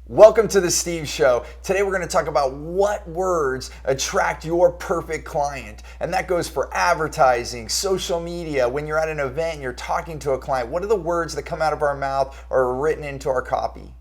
Welcome to the Steve Show. Today we're going to talk about what words attract your perfect client. And that goes for advertising, social media, when you're at an event and you're talking to a client. What are the words that come out of our mouth or are written into our copy?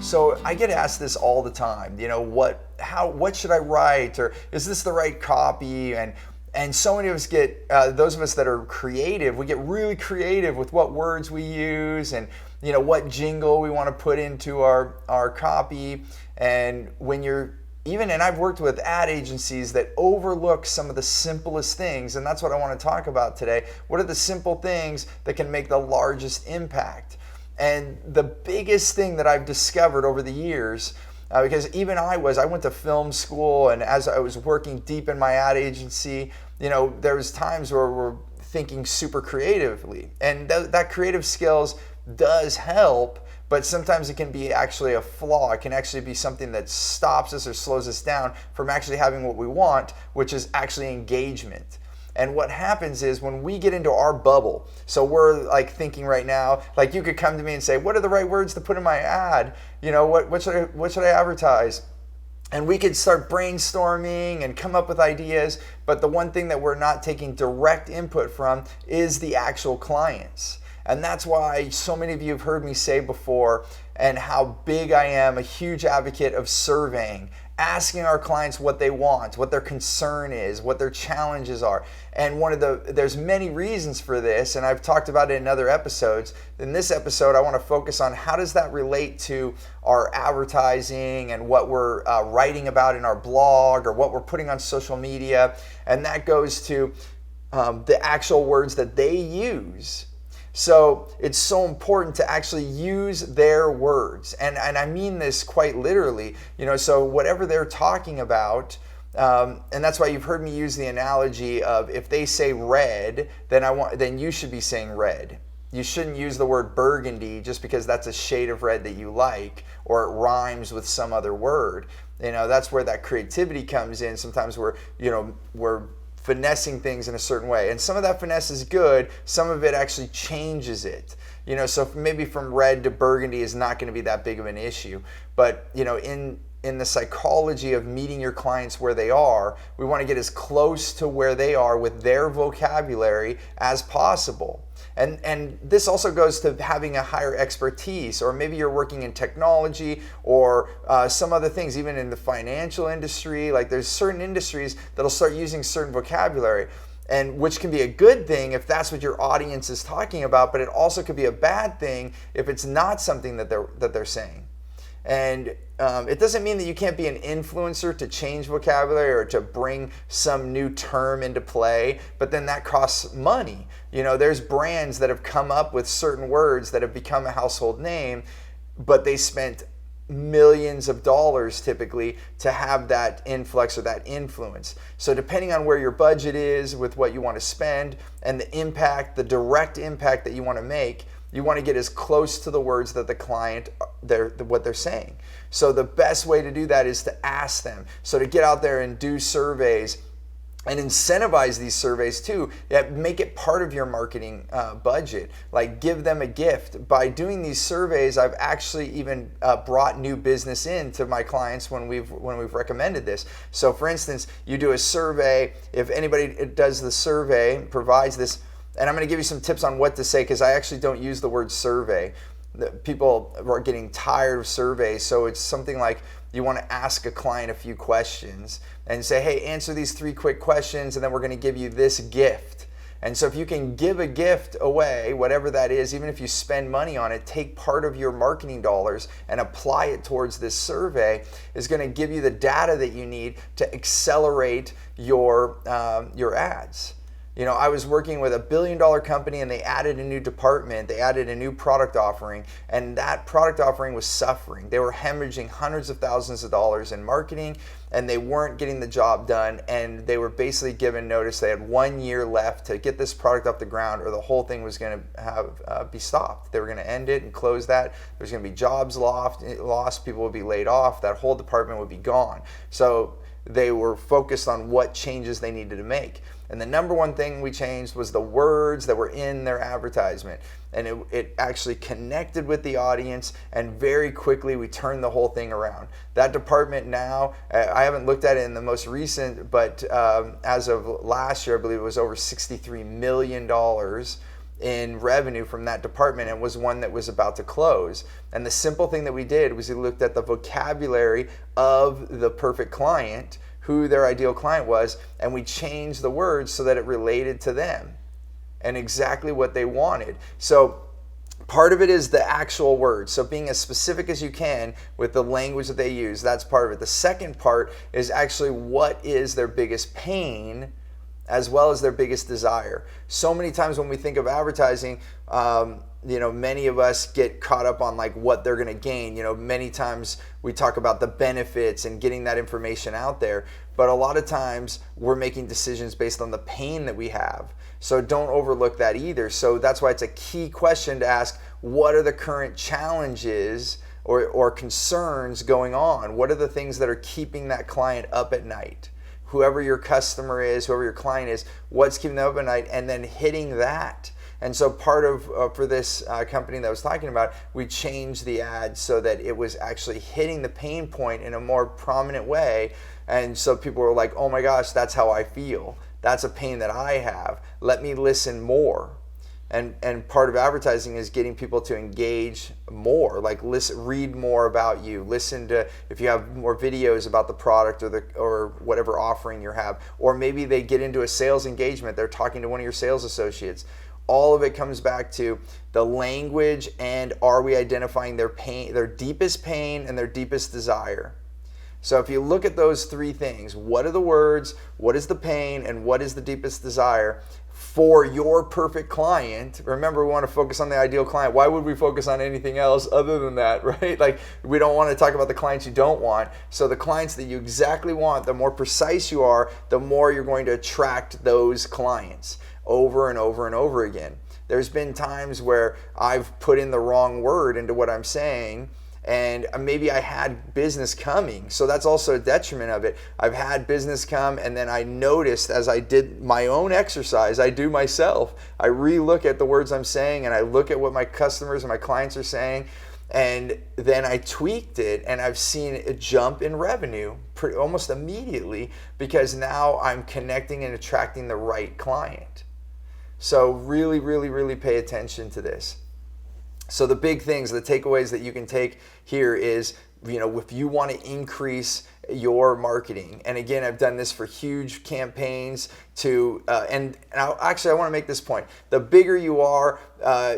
So I get asked this all the time, what should I write, or is this the right copy? And so many of us get, those of us that are creative, we get really creative with what words we use and what jingle we want to put into our copy. And and I've worked with ad agencies that overlook some of the simplest things, and that's what I want to talk about today. What are the simple things that can make the largest impact? And the biggest thing that I've discovered over the years, because even I went to film school, and as I was working deep in my ad agency, there was times where we're thinking super creatively, and that creative skills does help, but sometimes it can be actually a flaw. It can actually be something that stops us or slows us down from actually having what we want, which is actually engagement. And what happens is when we get into our bubble, so we're like thinking right now, like you could come to me and say, what are the right words to put in my ad? What should I advertise? And we could start brainstorming and come up with ideas, but the one thing that we're not taking direct input from is the actual clients. And that's why so many of you have heard me say before, and how big I am, a huge advocate of surveying, asking our clients what they want, what their concern is, what their challenges are. And there's many reasons for this, and I've talked about it in other episodes. In this episode, I want to focus on how does that relate to our advertising and what we're writing about in our blog or what we're putting on social media. And that goes to the actual words that they use. So it's so important to actually use their words. And I mean this quite literally, so whatever they're talking about, and that's why you've heard me use the analogy of if they say red, then you should be saying red. You shouldn't use the word burgundy just because that's a shade of red that you like or it rhymes with some other word. That's where that creativity comes in. Sometimes we're finessing things in a certain way, and some of that finesse is good, some of it actually changes it, so maybe from red to burgundy is not going to be that big of an issue, but in the psychology of meeting your clients where they are, we want to get as close to where they are with their vocabulary as possible. And this also goes to having a higher expertise, or maybe you're working in technology or some other things, even in the financial industry. Like there's certain industries that'll start using certain vocabulary, and which can be a good thing if that's what your audience is talking about, but it also could be a bad thing if it's not something that they're saying. And it doesn't mean that you can't be an influencer to change vocabulary or to bring some new term into play, but then that costs money. There's brands that have come up with certain words that have become a household name, but they spent millions of dollars typically to have that influx or that influence. So depending on where your budget is with what you want to spend and the direct impact that you want to make, you want to get as close to the words that the client, what they're saying. So the best way to do that is to ask them. So to get out there and do surveys and incentivize these surveys too. Make it part of your marketing budget. Like give them a gift. By doing these surveys, I've actually even brought new business in to my clients when we've recommended this. So for instance, you do a survey. If anybody does the survey, provides this, and I'm going to give you some tips on what to say because I actually don't use the word survey. People are getting tired of surveys, so it's something like you want to ask a client a few questions and say, hey, answer these 3 quick questions, and then we're going to give you this gift. And so if you can give a gift away, whatever that is, even if you spend money on it, take part of your marketing dollars and apply it towards this survey, is going to give you the data that you need to accelerate your ads. I was working with $1 billion company, and they added a new department. They added a new product offering, and that product offering was suffering. They were hemorrhaging hundreds of thousands of dollars in marketing, and they weren't getting the job done, and they were basically given notice. They had 1 year left to get this product off the ground, or the whole thing was going to be stopped. They were going to end it and close that. There's going to be jobs lost. People would be laid off. That whole department would be gone. So they were focused on what changes they needed to make. And the number one thing we changed was the words that were in their advertisement. And it actually connected with the audience, and very quickly we turned the whole thing around. That department now, I haven't looked at it in the most recent, but as of last year, I believe it was over $63 million in revenue from that department, and was one that was about to close. And the simple thing that we did was we looked at the vocabulary of the perfect client, who their ideal client was, and we changed the words so that it related to them and exactly what they wanted. So part of it is the actual words. So being as specific as you can with the language that they use, that's part of it. The second part is actually what is their biggest pain as well as their biggest desire. So many times when we think of advertising, many of us get caught up on like what they're gonna gain. Many times we talk about the benefits and getting that information out there, but a lot of times we're making decisions based on the pain that we have. So don't overlook that either. So that's why it's a key question to ask, what are the current challenges or concerns going on? What are the things that are keeping that client up at night? Whoever your customer is, whoever your client is, what's keeping them up at night, and then hitting that. And so part of, for this company that I was talking about, we changed the ad so that it was actually hitting the pain point in a more prominent way. And so people were like, oh my gosh, that's how I feel. That's a pain that I have. Let me listen more. And part of advertising is getting people to engage more, like read more about you, listen to, if you have more videos about the product or whatever offering you have, or maybe they get into a sales engagement, they're talking to one of your sales associates. All of it comes back to the language, and are we identifying their pain, their deepest pain and their deepest desire. So if you look at those three things, what are the words, what is the pain, and what is the deepest desire for your perfect client? Remember, we want to focus on the ideal client. Why would we focus on anything else other than that, right? Like, we don't want to talk about the clients you don't want. So the clients that you exactly want, the more precise you are, the more you're going to attract those clients over and over and over again. There's been times where I've put in the wrong word into what I'm saying, and maybe I had business coming. So that's also a detriment of it. I've had business come, and then I noticed as I did my own exercise, I do myself, I re-look at the words I'm saying, and I look at what my customers and my clients are saying, and then I tweaked it, and I've seen a jump in revenue almost immediately, because now I'm connecting and attracting the right client. So really, really, really pay attention to this. So the big things, the takeaways that you can take here is, if you want to increase your marketing, and again, I've done this for huge campaigns and I want to make this point. The bigger you are,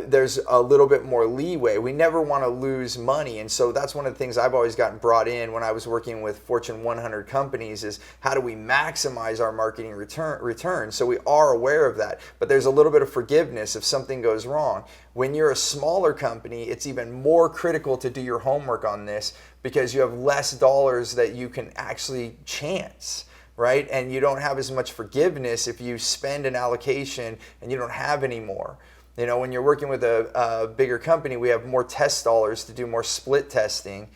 there's a little bit more leeway. We never want to lose money. And so that's one of the things I've always gotten brought in when I was working with Fortune 100 companies is, how do we maximize our marketing return? So we are aware of that, but there's a little bit of forgiveness if something goes wrong. When you're a smaller company, it's even more critical to do your homework on this, because you have less dollars that you can actually chance, right? And you don't have as much forgiveness if you spend an allocation and you don't have any more. When you're working with a bigger company, we have more test dollars to do more split testing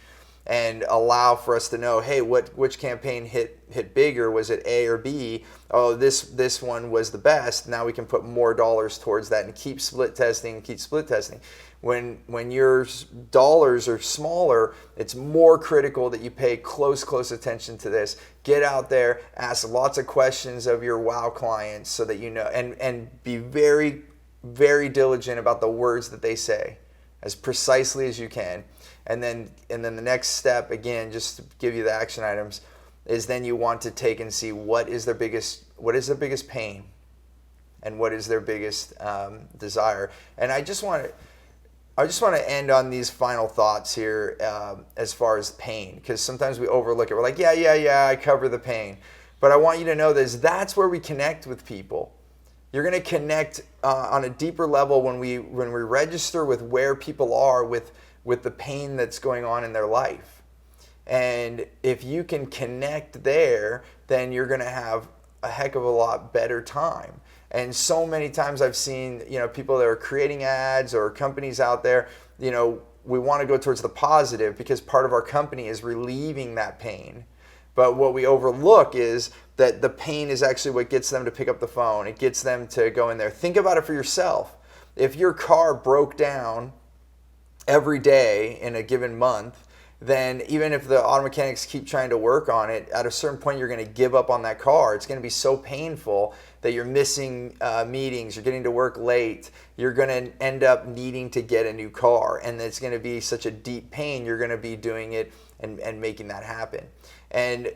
and allow for us to know, hey, which campaign hit bigger? Was it A or B? Oh, this one was the best. Now we can put more dollars towards that and keep split testing. When your dollars are smaller, it's more critical that you pay close attention to this. Get out there, ask lots of questions of your wow clients so that you know, and be very, very diligent about the words that they say, as precisely as you can. And then the next step, again, just to give you the action items, is then you want to take and see what is their biggest pain, and what is their biggest desire. And I just want to end on these final thoughts here as far as pain, because sometimes we overlook it. We're like, yeah, I cover the pain. But I want you to know that's where we connect with people. You're going to connect on a deeper level when we register with where people are with the pain that's going on in their life. And if you can connect there, then you're going to have a heck of a lot better time. And so many times I've seen, people that are creating ads or companies out there, we want to go towards the positive because part of our company is relieving that pain. But what we overlook is that the pain is actually what gets them to pick up the phone. It gets them to go in there. Think about it for yourself. If your car broke down every day in a given month, then even if the auto mechanics keep trying to work on it, at a certain point you're going to give up on that car. It's going to be so painful that you're missing meetings, you're getting to work late, you're going to end up needing to get a new car, and it's going to be such a deep pain, you're going to be doing it and making that happen. And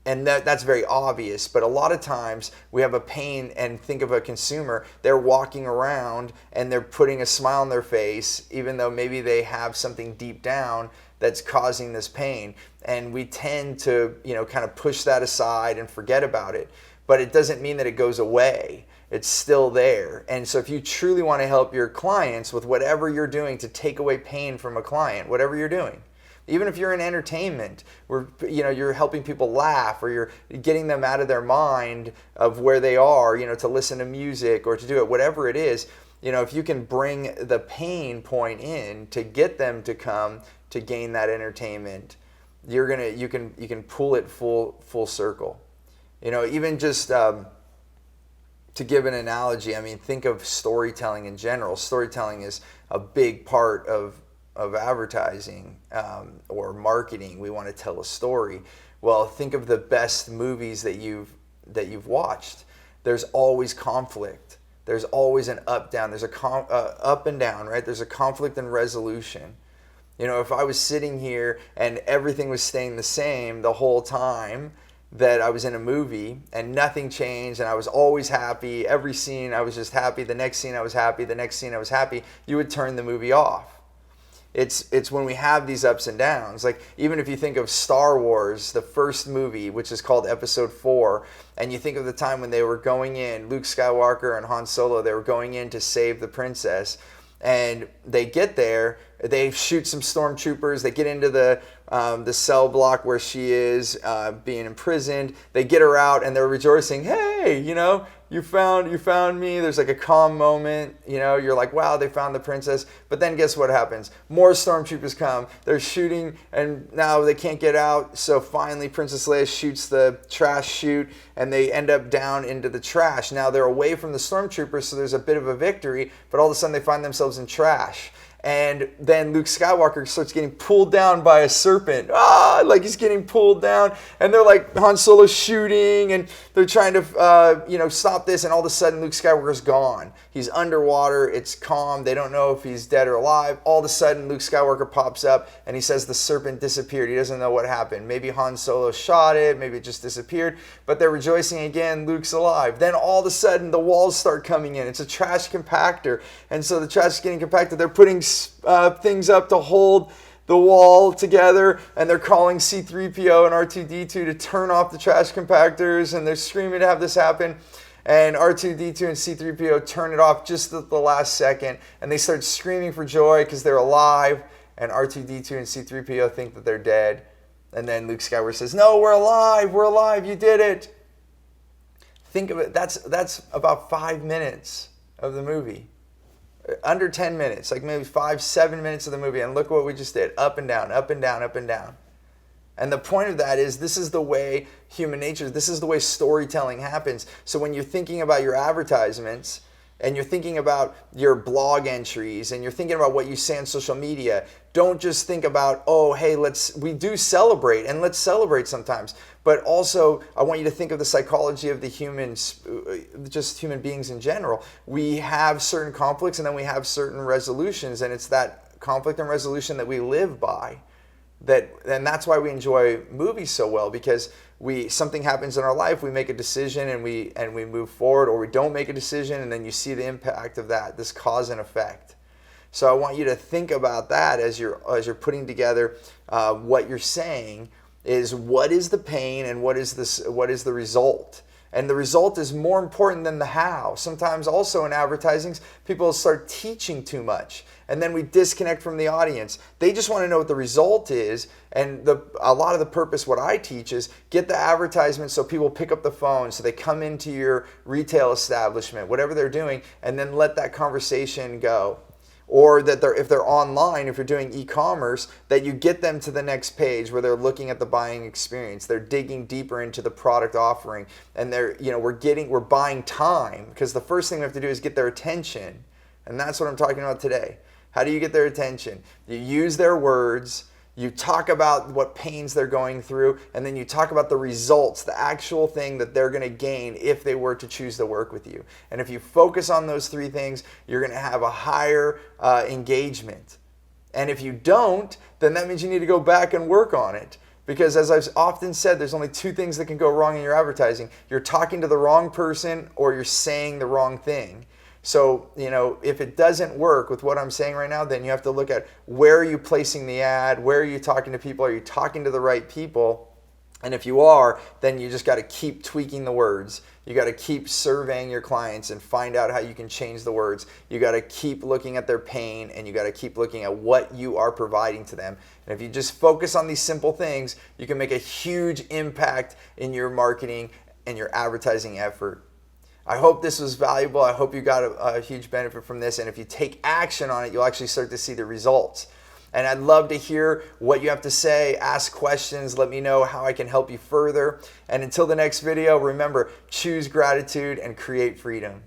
that's very obvious, but a lot of times we have a pain, and think of a consumer, they're walking around and they're putting a smile on their face, even though maybe they have something deep down that's causing this pain. And we tend to, kind of push that aside and forget about it. But it doesn't mean that it goes away. It's still there. And so if you truly want to help your clients with whatever you're doing to take away pain from a client, whatever you're doing, even if you're in entertainment, where you're helping people laugh, or you're getting them out of their mind of where they are, to listen to music or to do it, whatever it is, if you can bring the pain point in to get them to come to gain that entertainment, you can pull it full circle. Even just to give an analogy, think of storytelling in general. Storytelling is a big part of advertising or marketing. We want to tell a story. Well, think of the best movies that you've watched. There's always conflict. There's always an up down. There's up and down, right? There's a conflict and resolution. If I was sitting here and everything was staying the same the whole time that I was in a movie and nothing changed and I was always happy, every scene I was just happy, the next scene I was happy, the next scene I was happy, you would turn the movie off. It's when we have these ups and downs. Like, even if you think of Star Wars, the first movie, which is called Episode 4, and you think of the time when they were going in, Luke Skywalker and Han Solo, they were going in to save the princess, and they get there, they shoot some stormtroopers, they get into the cell block where she is being imprisoned, they get her out, and they're rejoicing, hey, you found me. There's like a calm moment, you're like, wow, they found the princess. But then guess what happens? More stormtroopers come, they're shooting, and now they can't get out. So finally Princess Leia shoots the trash chute, and they end up down into the trash. Now they're away from the stormtroopers, so there's a bit of a victory, but all of a sudden they find themselves in trash. And then Luke Skywalker starts getting pulled down by a serpent. Like he's getting pulled down. And they're like, Han Solo's shooting, and they're trying to, stop this. And all of a sudden, Luke Skywalker's gone. He's underwater. It's calm. They don't know if he's dead or alive. All of a sudden, Luke Skywalker pops up, and he says the serpent disappeared. He doesn't know what happened. Maybe Han Solo shot it. Maybe it just disappeared. But they're rejoicing again. Luke's alive. Then all of a sudden, the walls start coming in. It's a trash compactor. And so the trash is getting compacted. They're putting things up to hold the wall together, and they're calling C-3PO and R2-D2 to turn off the trash compactors, and they're screaming to have this happen, and R2-D2 and C-3PO turn it off just at the last second, and they start screaming for joy because they're alive, and R2-D2 and C-3PO think that they're dead, and then Luke Skywalker says, no, we're alive, you did it. Think of it, that's about 5 minutes of the movie. Under 10 minutes, like maybe 5-7 minutes of the movie, and look what we just did. Up and down, up and down, up and down. And the point of that is, this is the way human nature, this is the way storytelling happens. So when you're thinking about your advertisements, and you're thinking about your blog entries, and you're thinking about what you say on social media, don't just think about, oh, hey, we do celebrate, and let's celebrate sometimes. But also, I want you to think of the psychology of the humans, just human beings in general. We have certain conflicts, and then we have certain resolutions, and it's that conflict and resolution that we live by. And that's why we enjoy movies so well, because something happens in our life, we make a decision and we move forward, or we don't make a decision, and then you see the impact of that, this cause and effect. So I want you to think about that as you're putting together what you're saying is, what is the pain and what is the result? And the result is more important than the how. Sometimes also in advertisings, people start teaching too much, and then we disconnect from the audience. They just want to know what the result is, and a lot of the purpose, what I teach, is get the advertisement so people pick up the phone, so they come into your retail establishment, whatever they're doing, and then let that conversation go. Or that if they're online, if you're doing e-commerce, that you get them to the next page where they're looking at the buying experience. They're digging deeper into the product offering, and we're buying time, because the first thing we have to do is get their attention. And that's what I'm talking about today. How do you get their attention? You use their words, you talk about what pains they're going through, and then you talk about the results, the actual thing that they're going to gain if they were to choose to work with you. And if you focus on those three things, you're going to have a higher engagement. And if you don't, then that means you need to go back and work on it. Because as I've often said, there's only two things that can go wrong in your advertising. You're talking to the wrong person, or you're saying the wrong thing. So, if it doesn't work with what I'm saying right now, then you have to look at, where are you placing the ad? Where are you talking to people? Are you talking to the right people? And if you are, then you just got to keep tweaking the words. You got to keep surveying your clients and find out how you can change the words. You got to keep looking at their pain, and you got to keep looking at what you are providing to them. And if you just focus on these simple things, you can make a huge impact in your marketing and your advertising effort. I hope this was valuable. I hope you got a huge benefit from this. And if you take action on it, you'll actually start to see the results. And I'd love to hear what you have to say. Ask questions. Let me know how I can help you further. And until the next video, remember, choose gratitude and create freedom.